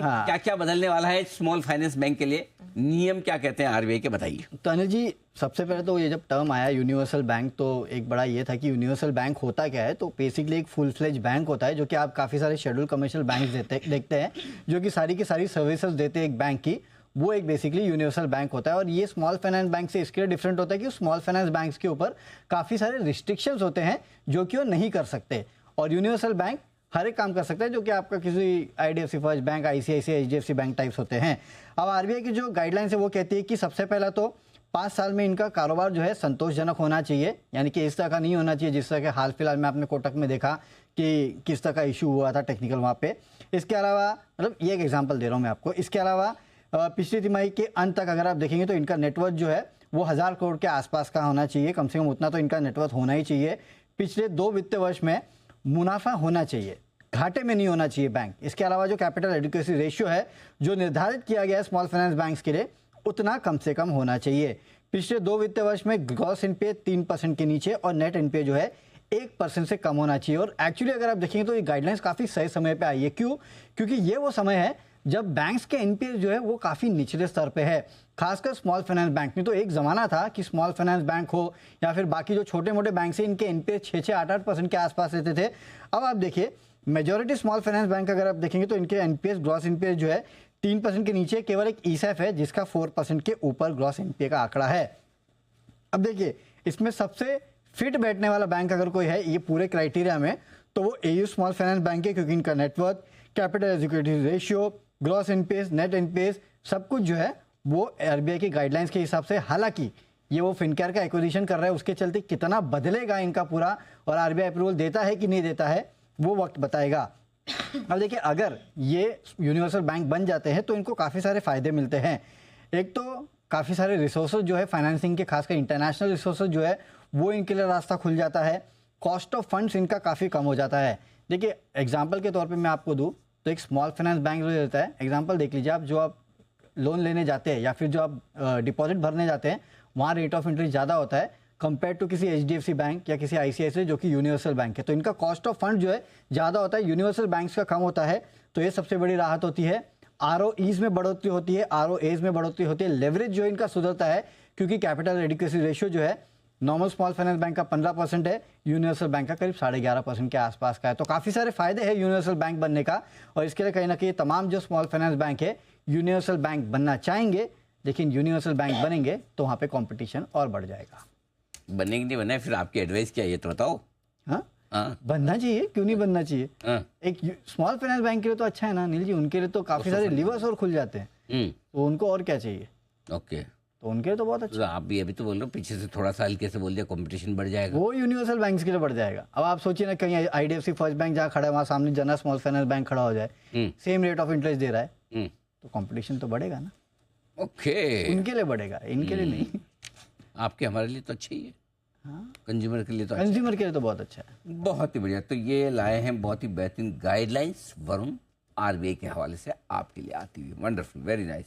हाँ। क्या क्या बदलने वाला है स्मॉल फाइनेंस बैंक के लिए, नियम क्या कहते हैं आरबीआई के, बताइए। तो अनिल जी, सबसे पहले तो ये जब टर्म आया यूनिवर्सल बैंक, तो एक बड़ा ये था कि यूनिवर्सल बैंक होता क्या है। तो बेसिकली एक फुल फ्लेज बैंक होता है, जो कि आप काफ़ी सारे शेड्यूल कमर्शियल बैंक देखते हैं, जो कि सारी की सारी सर्विसेज देते हैं एक बैंक की। वो एक बेसिकली यूनिवर्सल बैंक होता है। और ये स्मॉल फाइनेंस बैंक से इसके लिए डिफरेंट होता है कि स्मॉल फाइनेंस बैंक्स के ऊपर काफ़ी सारे रिस्ट्रिक्शंस होते हैं जो कि वो नहीं कर सकते, और यूनिवर्सल बैंक हर एक काम कर सकता है, जो कि आपका किसी IDFC first bank, ICICI, HDFC bank types होते हैं। अब आरबीआई की जो गाइडलाइंस है वो कहती है कि सबसे पहला तो 5 साल में इनका कारोबार जो है संतोषजनक होना चाहिए, यानी कि इस तरह का नहीं होना चाहिए जिस तरह के हाल फिलहाल में आपने कोटक में देखा कि किस तरह का इशू हुआ था टेक्निकल वहाँ पे। इसके अलावा, मतलब ये एक एग्जांपल दे रहा हूँ मैं आपको, इसके अलावा पिछली तिमाही के अंत तक अगर आप देखेंगे तो इनका नेटवर्थ जो है वो 1000 करोड़ के आसपास का होना चाहिए, कम से कम उतना तो इनका नेटवर्थ होना ही चाहिए। पिछले 2 वित्तीय वर्ष में मुनाफा होना चाहिए, घाटे में नहीं होना चाहिए बैंक। इसके अलावा जो कैपिटल एडिक्वेसी रेशियो है जो निर्धारित किया गया है स्मॉल फाइनेंस बैंक्स के लिए, उतना कम से कम होना चाहिए। पिछले 2 वित्तीय वर्ष में ग्रॉस एनपीए 3% के नीचे और नेट एनपीए जो है 1% से कम होना चाहिए। और एक्चुअली अगर आप देखेंगे तो ये गाइडलाइंस काफ़ी सही समय पे आई है। क्यों? क्योंकि ये वो समय है जब बैंक्स के एनपीए जो है वो काफ़ी निचले स्तर पे है, खासकर स्मॉल फाइनेंस बैंक में। तो एक ज़माना था कि स्मॉल फाइनेंस बैंक हो या फिर बाकी जो छोटे मोटे बैंक हैं, इनके एनपीए 6-6, 8-8% के आसपास रहते थे। अब आप देखिए, मेजॉरिटी स्मॉल फाइनेंस बैंक अगर आप देखेंगे तो इनके एनपीएस, ग्रॉस एनपीए जो है 3% के नीचे, केवल एक ईसैफ है जिसका 4% के ऊपर ग्रॉस एनपीए का आंकड़ा है। अब देखिए, इसमें सबसे फिट बैठने वाला बैंक अगर कोई है ये पूरे क्राइटेरिया में, तो वो एयू स्मॉल फाइनेंस बैंक है, क्योंकि इनका net worth, capital adequacy ratio, gross NPS, net NPS, सब कुछ जो है वो आरबीआई की गाइडलाइंस के हिसाब से, हालांकि ये वो फिनकेयर का एक्विजिशन कर रहा है, उसके चलते कितना बदलेगा इनका पूरा और आरबीआई अप्रूवल देता है कि नहीं देता है वो वक्त बताएगा। अब देखिए, अगर ये यूनिवर्सल बैंक बन जाते हैं तो इनको काफ़ी सारे फायदे मिलते हैं। एक तो काफ़ी सारे रिसोर्सेज जो है फाइनेंसिंग के, खासकर इंटरनेशनल रिसोर्सेज जो है वो इनके लिए रास्ता खुल जाता है। कॉस्ट ऑफ फंड्स इनका काफ़ी कम हो जाता है। देखिए, एग्जांपल के तौर पे मैं आपको दूं तो एक स्मॉल फाइनेंस बैंक जो रहता है, एग्जांपल देख लीजिए, आप जो आप लोन लेने जाते हैं या फिर जो आप डिपॉजिट भरने जाते हैं, वहाँ रेट ऑफ इंटरेस्ट ज़्यादा होता है कंपेयर टू किसी एचडीएफसी बैंक या किसी आईसीआईसीआई जो कि यूनिवर्सल बैंक है। तो इनका कॉस्ट ऑफ फंड जो है ज़्यादा होता है, यूनिवर्सल बैंक्स का कम होता है। तो ये सबसे बड़ी राहत होती है। आरओईज में बढ़ोतरी होती है, आरओएज में बढ़ोतरी होती है। लेवरेज जो इनका सुधरता है, क्योंकि कैपिटल एडिक्वेसी रेशियो जो है नॉर्मल स्मॉल फाइनेंस बैंक का 15% है, यूनिवर्सल बैंक का करीब 11.5% के आसपास का है। तो काफ़ी सारे फायदे हैं यूनिवर्सल बैंक बनने का, और इसके लिए कहीं ना कहीं तमाम जो स्मॉल फाइनेंस बैंक है यूनिवर्सल बैंक बनना चाहेंगे, लेकिन यूनिवर्सल बैंक बनेंगे तो वहाँ पे कंपटीशन और बढ़ जाएगा। बनने की नहीं बनना है, फिर आपकी एडवाइस क्या है ये तो बताओ। हाँ, बनना चाहिए, क्यों नहीं बनना चाहिए। एक स्मॉल फाइनेंस बैंक के लिए तो अच्छा है ना अनिल जी, उनके लिए तो काफ़ी सारे लिवर्स और खुल जाते हैं, तो उनको और क्या चाहिए। ओके, तो उनके लिए तो बहुत अच्छा। आप भी अभी तो बोल रहे हो, पीछे से थोड़ा सा हल्के से बोल दिया, कंपटीशन बढ़ जाएगा। वो यूनिवर्सल बैंक्स के लिए बढ़ जाएगा। अब आप सोचिए ना, कहीं आईडीएफसी फर्स्ट बैंक जहाँ खड़ा है वहाँ सामने जनरल स्मॉल फाइनेंस बैंक खड़ा हो जाए, सेम रेट ऑफ इंटरेस्ट दे रहा है, तो कंपटीशन तो बढ़ेगा ना। ओके, उनके लिए बढ़ेगा, इनके लिए नहीं। आपके हमारे लिए तो अच्छा ही है। हाँ, कंज्यूमर के लिए तो कंज्यूमर के लिए तो बहुत अच्छा है। बहुत ही बढ़िया। तो ये लाए हैं बहुत ही बेहतरीन गाइडलाइंस वरुण, आरबीआई के हवाले से आपके लिए आती हुई। Wonderful, very nice.